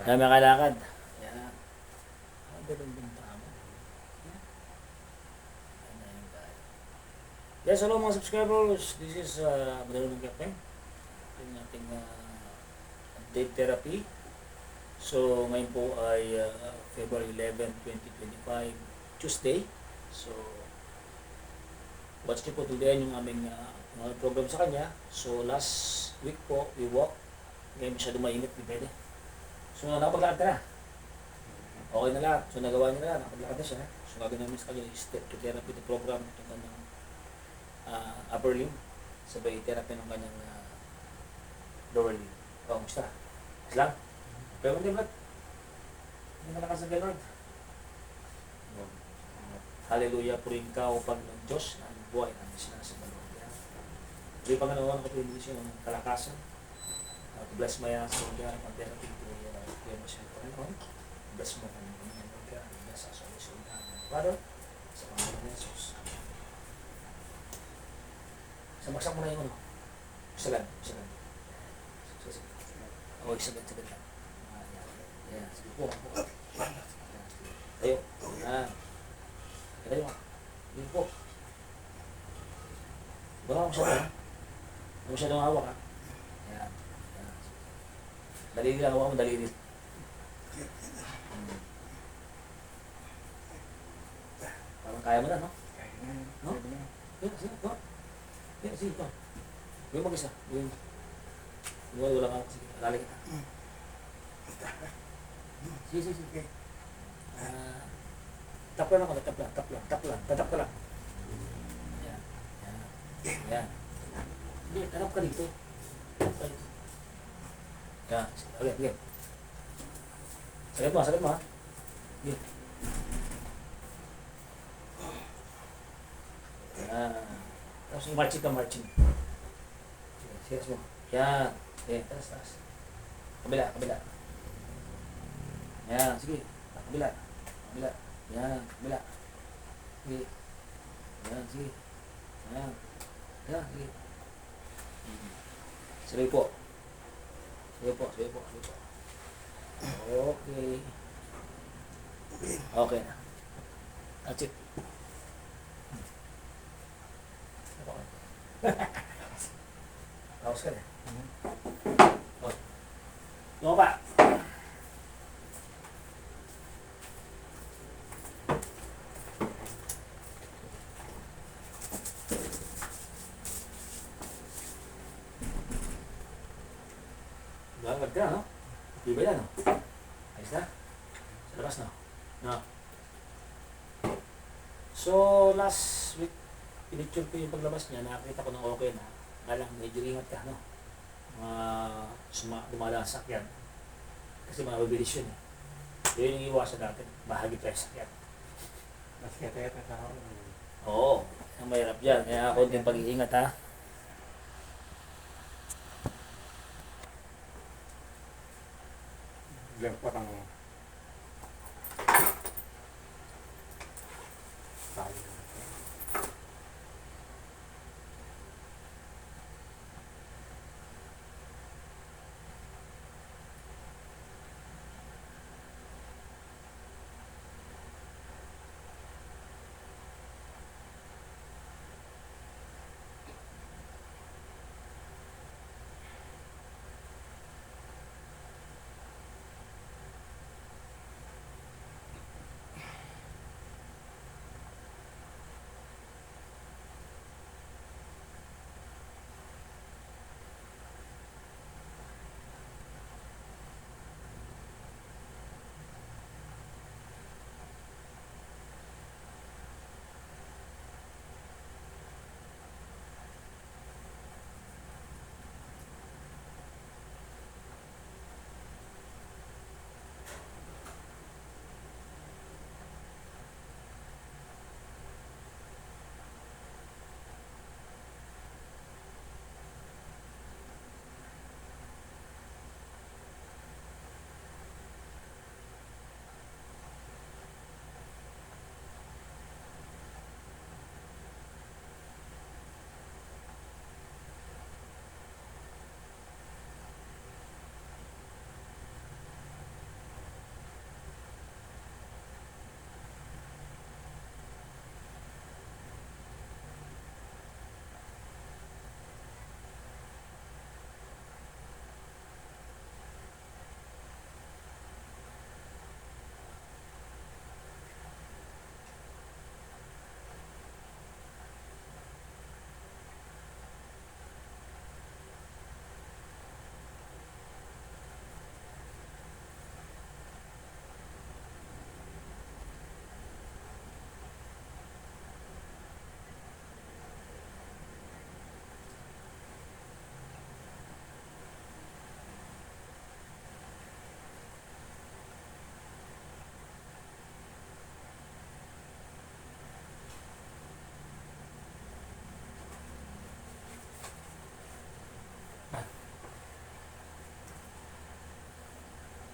Kaya makalakad. Yan. Ang ganun din tama. Yes, hello mga subscribers. This is Madalong Captain. Yung ating update therapy. So, ngayon po ay February 11, 2025, Tuesday. So, watch niyo po today yung aming mga program sa kanya. So, last week po, we walk. Ngayon masyado mainit, di pwede. So, nakapaglakad ka na. Okay na lahat. So, nagawa niya na lahat. Nakapaglakad na siya. So, gagawin namin sa kanya yung step to therapy to program itong kanyang upper limb. Sabay therapy ng kanyang lower limb. O, kumusta? Mas lang? Pero hindi ba? Hindi malakas na Lord. Hallelujah, purihin ka upang ng Diyos na ang buhay namin sinasamba Lord. Hindi Panginoon, ako pinili ng kalakasan. To bless my ass, Lord God, ang therapy ko, kaya mo siya, Panginoon. Bless mo kami, Lord God, bless us all, Lord God. Father, sa Panginoon ng Jesus. Samaksak mo na yung ano. Sagad. O, sagad lang. Yan, sige po. Tayo. Yan. Tayo. Sige po. Baka mo siya ha. Huwag siya nang hawak ha. Yan. Dalili lang. Hawak mo dalili. Parang kaya mo na, no? No? Yan, sige po. Yan, sige po. Gawin mag-isa. Gawin. Wala ka. Sige, alali kita. Sige. Tap lang ako. Tatap ka lang. Yan. Hindi, tanap ka dito. Yan. Okay. Sakit mo ha. Yan. Tapos marching. Serious mo. Yan. Okay, taas. Kabila. Yan, sige. Kabila. Yan, kabila. Sige. Yan, sige. Yan, sige. Sabay po. Okay na. That's it. Tapos ka na. Tungo pa. Gagawad ka, no? Di ba yan, no? Ayos na? Sa labas, no? No. So, last week, pinicture ko yung paglabas niya, nakakita ko ng okay na. Alam, medyo ingat ka, no? Dumalasak yan. Kasi mabilis yun, eh. Yun yung iwasan natin. Bahagi tayo sakyan. Mas kaya sa ako. Oo. Ang mahirap yan. Kaya konting pag-iingat, ha? Bilang parang tayo.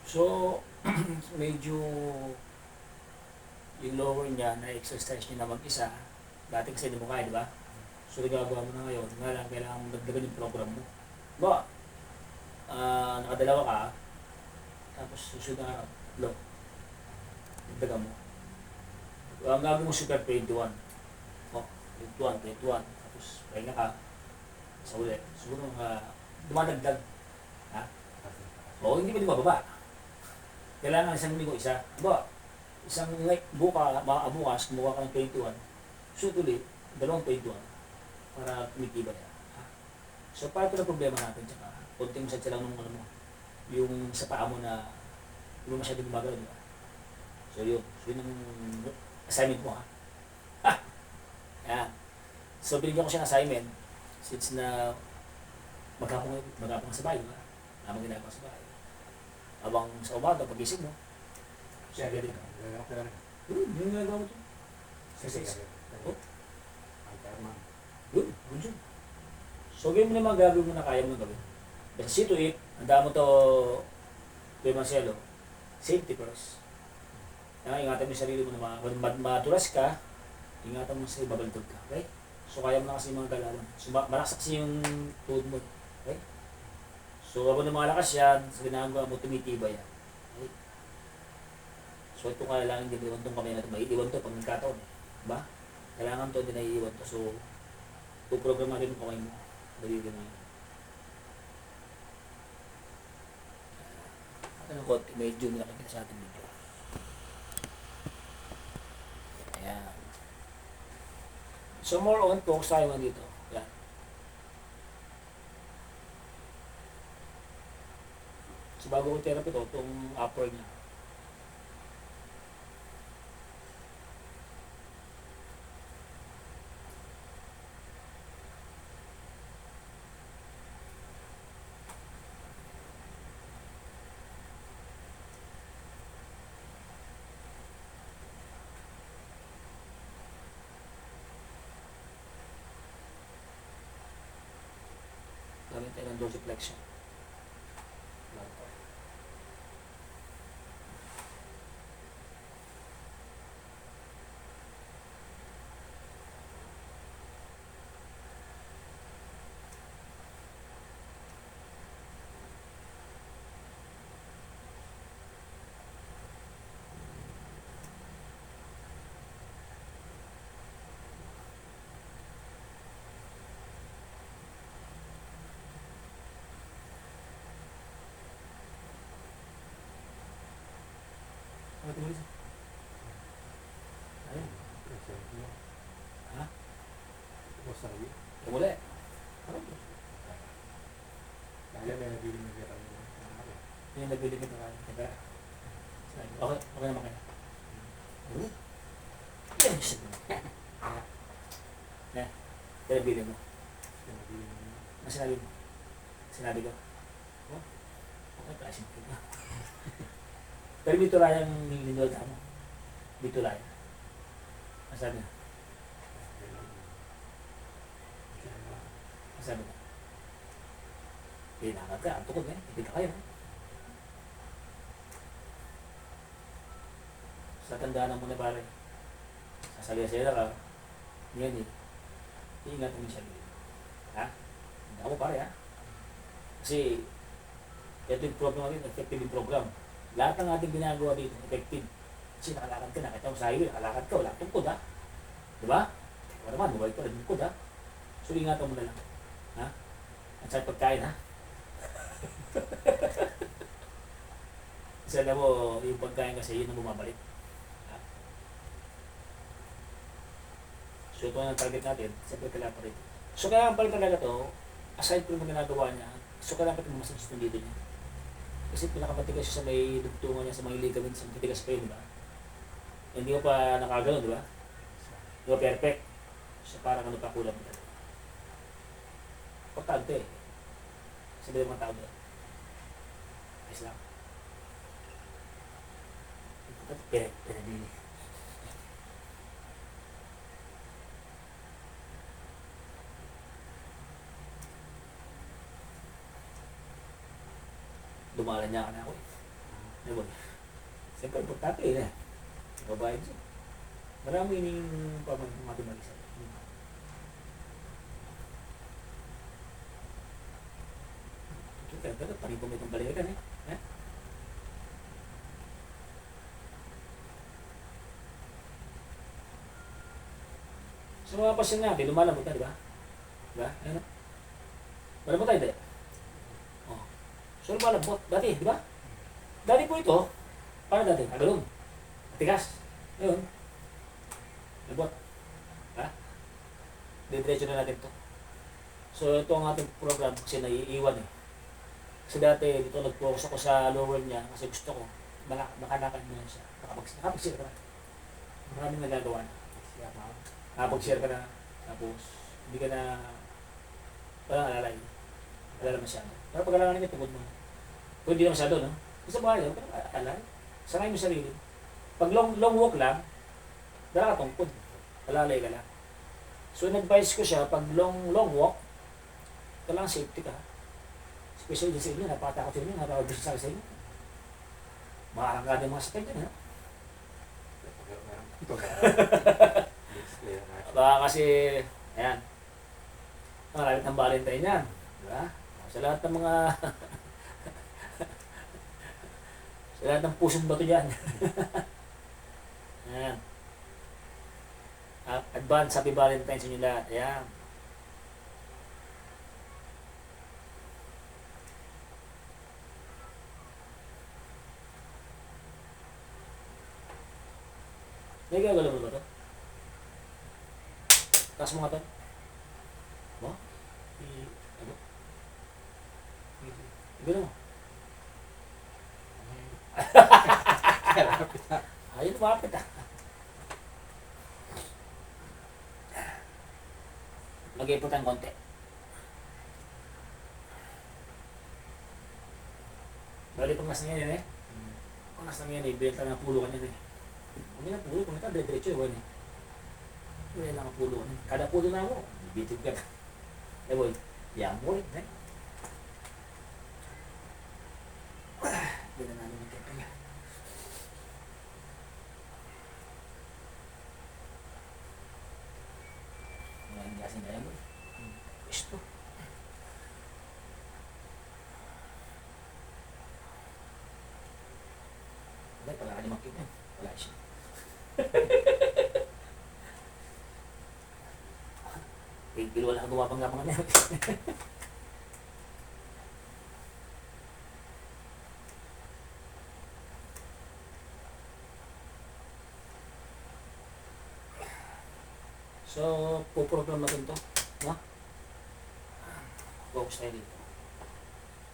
So, medyo yung lower niya na exercise niya na mag-isa, dati kasi hindi mo kaya, di ba? So, nagagawa mo na ngayon, nga lang, kailangan mo dagdagan yung program mo. Ba, nakadalawa ka, tapos susunod na low, dagdagan mo. Ang gagawin mo super 21. O, 21, 21. Tapos, pahinga ka, sa uli. Siguro dumadagdag. Ha? O, hindi mo din mababa. Kailangan isang linggo isa. Ba, isang bukas, kumuha ka ng 21. Shoot ulit, 21 para tumitibay. Ha? So, para ito na problema natin. Tsaka, konting massage lang ng ano mo. Yung sa paa mo na hindi mo masyadong gumagalaw, di ba? So, yun. So, yun ang assignment mo, ha? Ha! Yan. So, binigyan ko siya ng assignment since na maghapon sa bahay, di ba? Namang ginagawa sa bahay. Habang sa umaga, pag-isip mo, siya ganun ka. Yung ginagawa mo ito. Oh. Good, good job. So, gawin mo na mga gagawin mo na kaya mo gawin. Basta see to it, handa mo to kay Marcelo, safety first. Ingatan mo yung sarili mo na matulas ka, ingatan mo sa babaldog ka. Okay? So, kaya mo na kasi mga galawan. So, malakas kasi yung tuhod mo. Okay? So, habang lumalakas yan, sa ginagawa mo, tumitibay yan. Okay? So, ito kailangan din iwan itong kamay na ito. Maiiwan ito pag nagkataon. Diba? Kailangan ito, hindi naiiwan ito. So, puprogram natin yung kamay mo. Dali mo yun. Ano ko, medyo nakikita sa ating video. Ayan. So, more on, focus tayo nga dito. Yan. So, bago ko therapy to, itong upper niya. Gamit tayo ng dorsiflexion. Ano tumalis? Ayun. Ha? Tumuli. Ano? Yung nabili ko na kaya. Teka. Okay naman kaya. Yes. Kaya bili mo. Ano sinabi mo? Sinabi ko. Oh, okay, klaseng ko na. Pero dito lang yung ninol mo. Dito lang. Ano sabi na? Ano sabi na? Pinangat ka, ang tukod eh. Hindi ka kayo. Sa tandaan mo na pare. Sasaya-saya ka. Ngayon eh. Iingat mo siya dito. Ha? Hindi ako pare ha. Kasi ito yung program natin, effective yung program. Lahat ng ating ginagawa dito, effective. Kasi nakalakad ka, nakita mo sa highway, nakalakad ka, wala tungkod ha. Diba? Wala naman, buhay ko, nagtungkod ha. So ingatan mo na lang. Ha? At sa pagkain ha. Kasi alam mo, yung pagkain kasi yun ang bumabalik. Ha? So ito ang target natin, siyempre kailangan pa rin. So kaya ang balik talaga to, aside from mga ginagawa niya, so kailangan pa rin mamasage ng dito niya. Kasi pinakamatigas siya sa may dugtungan niya, sa mga ligaments, sa matigas pa yun, di ba? Hindi ko pa nakagano, di ba? Di ba perfect? So parang ano pa kulang mo talaga. Importante eh. Sabi ng mga tao doon. Ayos lang. Pinabili. Dumalan niya ka na ako eh. Ay, boy. Siyempre, importante eh. Babayad siya. Marami ining pamamatimali sa Ito, parin po may itong balikan eh. Eh? So mga pasyon nga, lumalambot na, di ba? Di ba? Ano? Malambot tayo, di? Oh. So lumalambot, dati, di ba? Dati po ito, paano dati? Agalong. Tigas. Ngayon, lambot. Ha? Didiretso na natin ito. So ito ang ating program kasi naiiwan eh. Kasi dati dito nag-focus ako sa lower niya kasi gusto ko makalakad mo siya. Nakapag-share ka na. Maraming nagagawa na. Nakapag-share ka na. Tapos hindi ka na walang alalay. Alala masyado. Pero pag-alala niya tugod mo. Kung hindi na masyado, no? Gusto ba kayo? Pero alalay. Sanay mo sarili. Pag long walk lang, dala ka tungkod. Alalay ka lang. So in-advise ko siya, pag long walk, kailangan safety ka. Especially din sa inyo, napatakot sa inyo, napakabisi sa inyo. Makarangkada yung mga sakit dyan, ha? Baka kasi, ayan, maramit ng Valentine yan. Diba? Sa lahat ng mga, sa lahat ng pusong bato dyan. Ayan. Advance Happy Valentine sa inyo lahat. Ayan. May gagalaw mo ba ito? Taas mo nga ito. Ba? Ano? Ibigay mo. Ayun, lumapit ah. Mag-ipot ang konti. Bali, pangas na yan eh. Pangas na yan eh. Benta na pulo ka niyan eh. Hindi na pulo, kung ito, diretso yun eh. Hindi na pulo. Kada pulo na mo, bitid ka. Eh boy, yan mo eh. Hindi na namin nagkipin. Ngayon kasi na yan boy. Gusto. Wala, pala ka di makita. Wala siya. Tigil wala kang gumapang-gapangan niya. So, puprogram natin to. No? Focus tayo dito.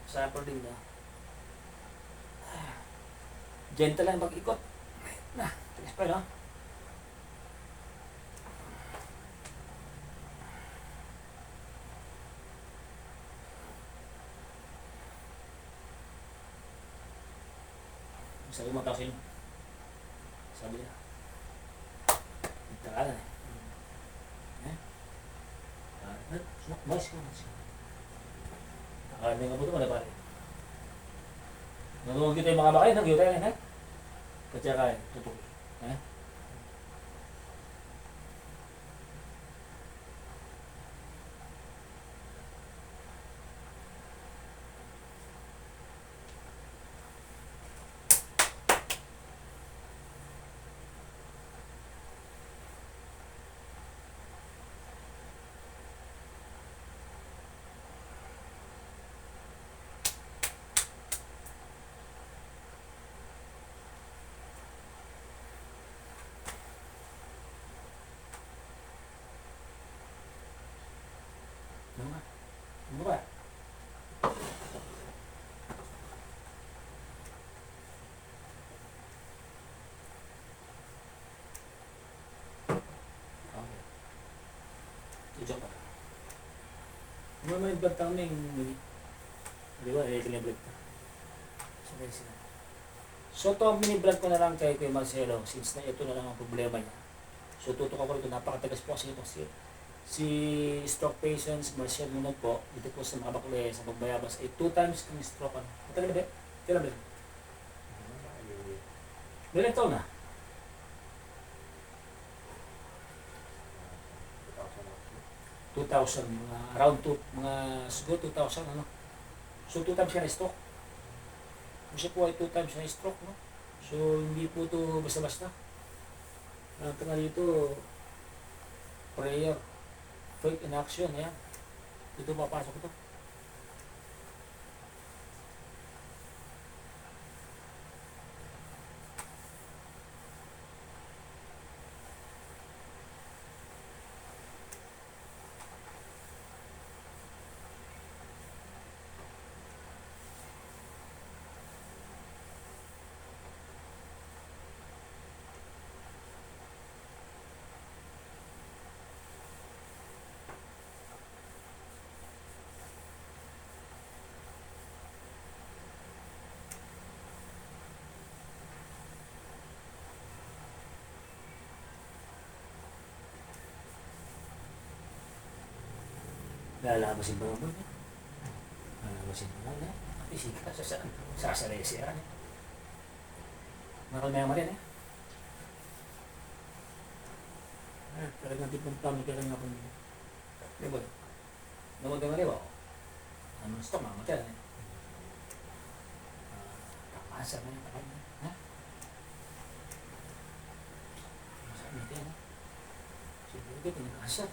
Sa upper din na. Gentle lang pag-ikot. Na, tigas pa no? Sabi mo tao sa inyo. Sabi niya. Nagtakalan eh. Mas ka. Nakakalin nga po ito, wala pare. Nagawag kita yung mga bakay, nagyo tayo eh. Kaya kaya, tutuloy. Eh? Ano ba? Okay. Joke pa. Ano may vlog kami di ba? Kiniblog ka. So ito ang mini-vlog ko na lang kay Kuya Marcelo since na ito na lang ang problema niya. So tutok ako ito, napakatagas po kasi ito si stroke patients, Marcel Munod po, dito po sa Makabakle, sa Pagbayabas, ay 2 times kami stroke. Ito na ba? Ito na ba? Ilan taon na? 2,000, mga around 2, mga siguro 2,000, ano? So, 2 times siya na-stroke. Kasi po ay 2 times na-stroke, no? So, hindi po ito basta-basta. Ang tanga dito, prayer, faith in action, ayan. Dito papasok ito. Lalabasin ba naman eh? Lalabasin ba naman eh? Pati sika sa sasalesi yan eh. Marami rin eh. Talagang tipong tamo kaya nga po nila. Diba? Nawag ka nga diba? Ano stock mamatay eh. Kamasa na yung takay na. Ha? Masarap nito yan eh. Siguro ka pinakasap.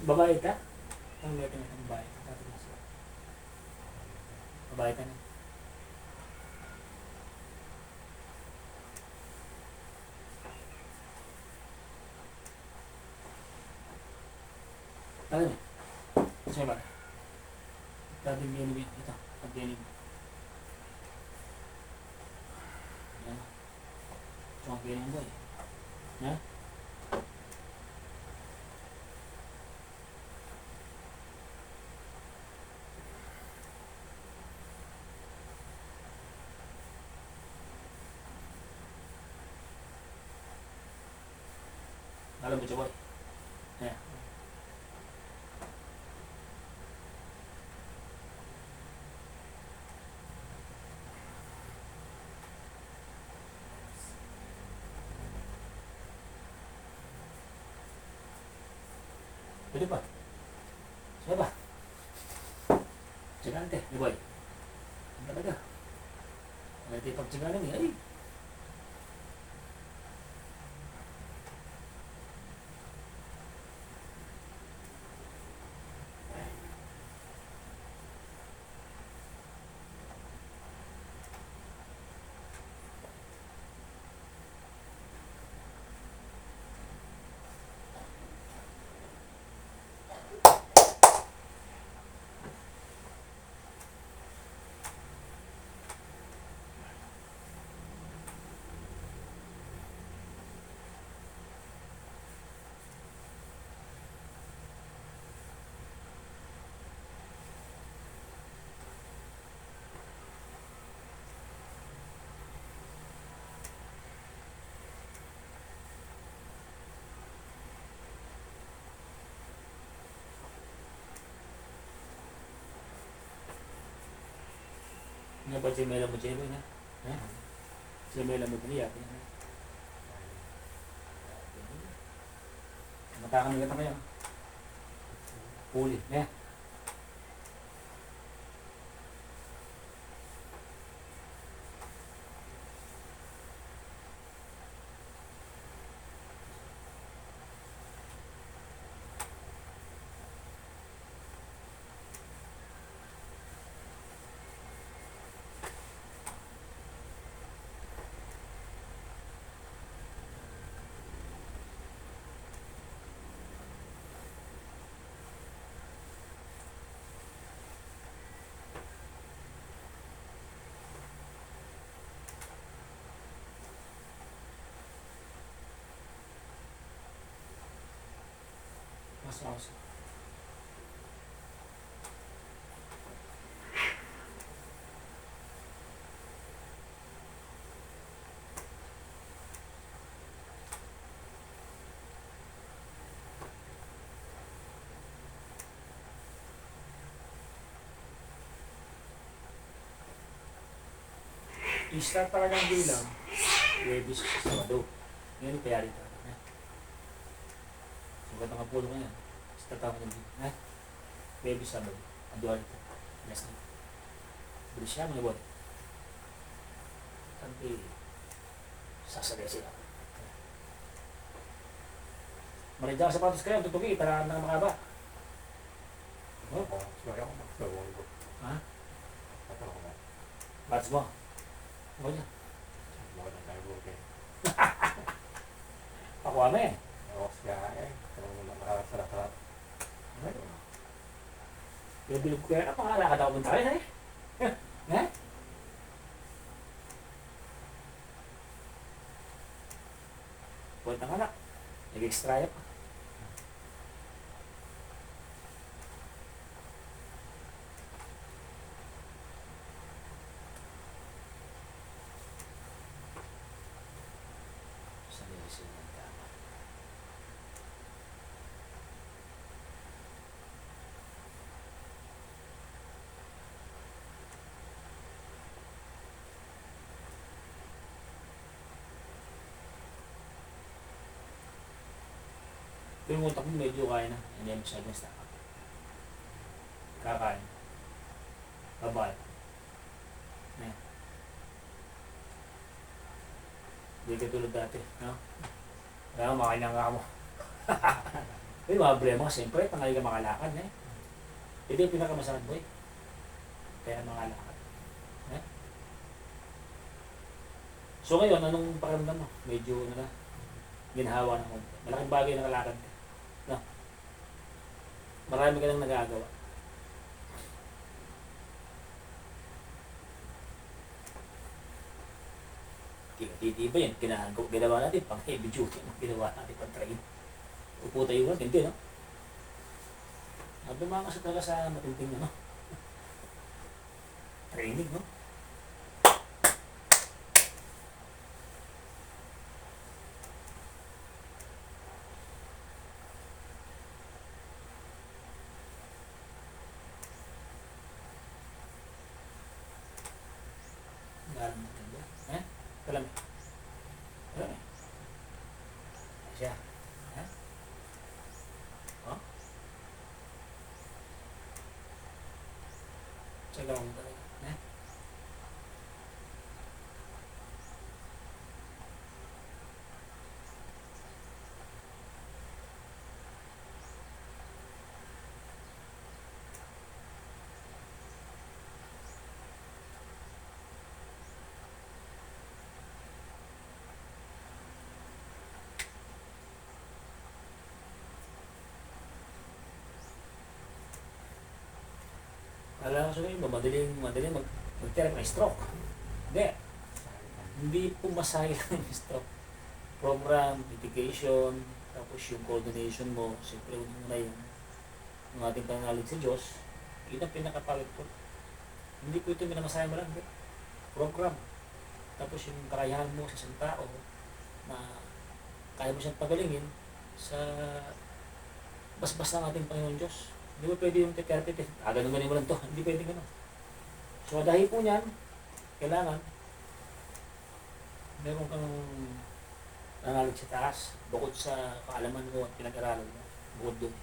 Babae ka? Ang meron na babae ka. Babae ka na. Ano niya? Sa'yo ba? Dating dinig mo. Ito. Pag-dinig mo. Yan. Ito ang dinig mo eh. Ha? Alam mo siya boy? Ayan. Pwede pa? Sige ba? Tsigante, di boy? Ang talaga. Hindi pag-tsiganan eh. Ay! Ano ba si Mela Muchelo niya? Ha? Si Mela Muchelo. Matakan kita kayo. Huli. Ya. Mas. i-start talaga ang bilang, Webis sa Sabado. Ngayon, kaya rin tayo. Sugat ang kapulo ngayon. Start ako ng bilang. Webis Sabado. Aduan ito. Last night. Bilis siya, mga buwan. Tanti, sasagay sila. Maridya ka sapatos kayo, tutugi, taraan na makaba. Oh, Sorry ako mag-sawang ko. ha? Patro ko na. Bats mo. Ano niya? Mga nang tayo buke. Pakuha mo eh. Ewas ka eh. Kung nakakasarap-sarap. Bilog ko kaya, pangalakad ako punta rin eh. Eh? Buwan ng anak. Nag-extra pa. Saan sila nagkama? Yung utak mo medyo kaya na. Hindi mo masyadong stack up. Kakain. Babay. Ayan. Hindi ka tulad dati. No? Kaya makain ka mo. Yung mga problema, siyempre, tangali ka makalakad. Eh. Ito yung pinakamasarap mo eh. Kaya makalakad. Eh? So ngayon, anong pakiramdam mo? Medyo ano na, ginhawa na konti. Malaking bagay na nakalakad ka. No? Marami ka nang nagagawa. Titiba yun. Ginawa natin pang heavy duty. Ginawa natin pang train. Upo tayo lang. Hindi, no? Dumakas talaga sa matinding, ano? Training, no? Eh? Kalam. Kalam eh. Siya. Eh? Oh? Tsaga mo talaga. Eh? Alam ko sa iba, madaling mag-therapy ng stroke. Hindi. Hindi pumasay lang yung stroke. Program, medication, tapos yung coordination mo, siyempre una yung ating pangalit sa Diyos, yun ang pinakapagod ko. Hindi po ito minamasaya mo lang. Hindi. Program. Tapos yung kakayahan mo sa isang tao na kaya mo siyang pagalingin sa basbas ng ating Panginoon Diyos. Hindi mo pwede yung therapy test. Ganun mo lang to. Hindi pwede gano'n. So, dahil po niyan, kailangan meron kang nangalit sa taas bukod sa kaalaman mo at pinag-aralan mo. Bukod doon.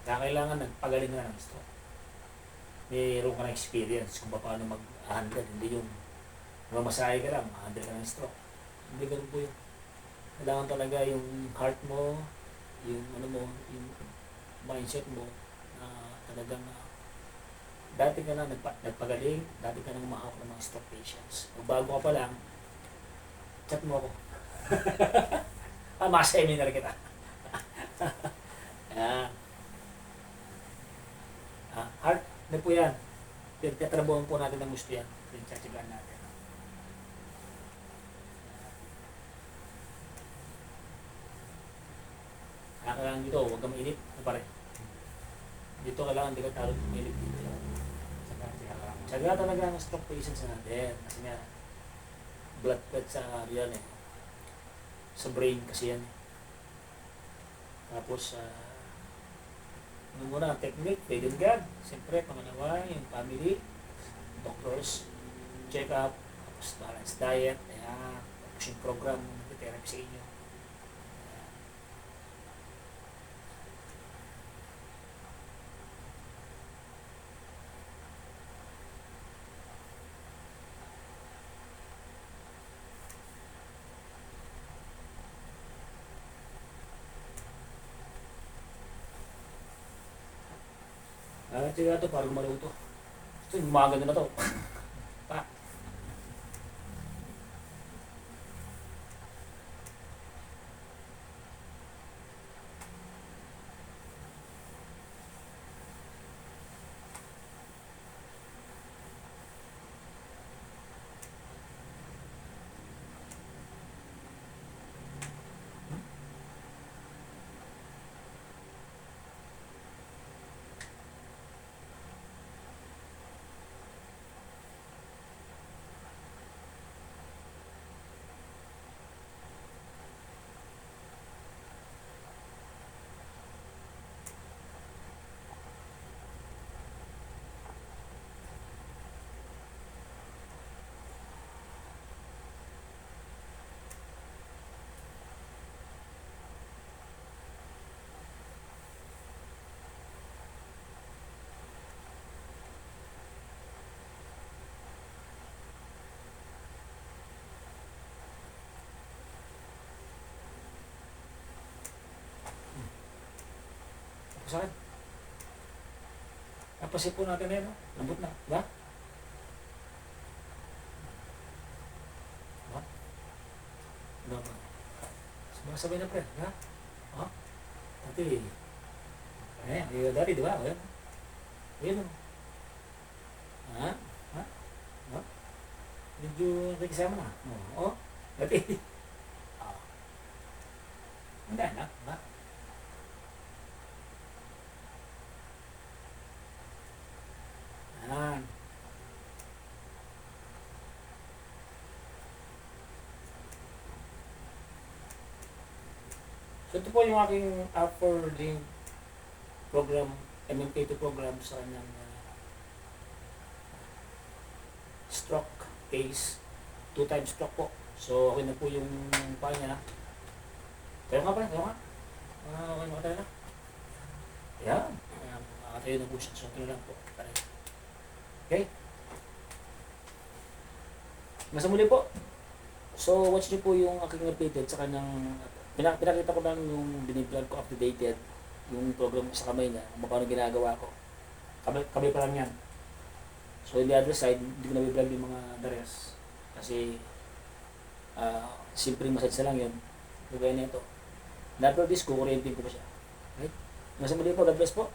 Kaya kailangan nagpagaling na ng gusto. Mayroon ka ng experience kung paano mag-handle. Hindi yung mamasahe ka lang, mag-handle ka ng stroke. Hindi ganun po yun. Kailangan talaga yung heart mo, yung ano mo, yung mindset mo, na talagang dati ka na nagpagaling, dati ka nang umahawak ng mga stroke patients. Kung bago ka pa lang, chat mo ako. Ma-seminar kita. Heart, ano po yan? Tatrabuhan po natin ng gusto yan. Pinagsatsigaan natin. Kailangan dito, huwag kang mainit. Pare. Dito kailangan hindi ka talo mainit dito. Tsaga talaga ang stroke patients natin. Kasi nga, blood sa yan eh. Sa brain kasi yan eh. Tapos, Yung muna, technique, faith in God. Siyempre, pangalawa, yung family, doctors, check-up, tapos balanced diet, ayan, tapos yung program, therapy sa inyo. Ayan. Tiga ito, parang maluto. Ito, yung umaga na to. Pa. Saan? Napasin po natin yan, no? Lambot na, ba? Ba? Ba ba? Sumasabay na pre, ha? Ha? Dati, yung dati, di ba? Ayan. Ayan, no? Ha? Ha? Ha? Medyo nakikisama na. Oo. Dati. Ah. Hindi na, ba? Ayan. So ito po yung aking upwarding program, MMK2 program sa kanyang stroke case. 2 times stroke po. So okay na po yung paa niya. Tayo nga pa, tayo nga. Okay na tayo na. Ayan. Makatayo na po siya. So ito na lang po. Okay? Nasa muli po. So watch niyo po yung aking updated sa kanyang pinakita ko lang yung biniblog ko updated yung program ko sa kamay niya, kung paano ginagawa ko. Kamay pa lang yan. So in the other side, hindi ko nabiblog yung mga the rest. Kasi simpleng massage na lang yun. Gagawin na ito. After this, kukurentin ko pa siya. Okay? Nasa muli po, God bless po.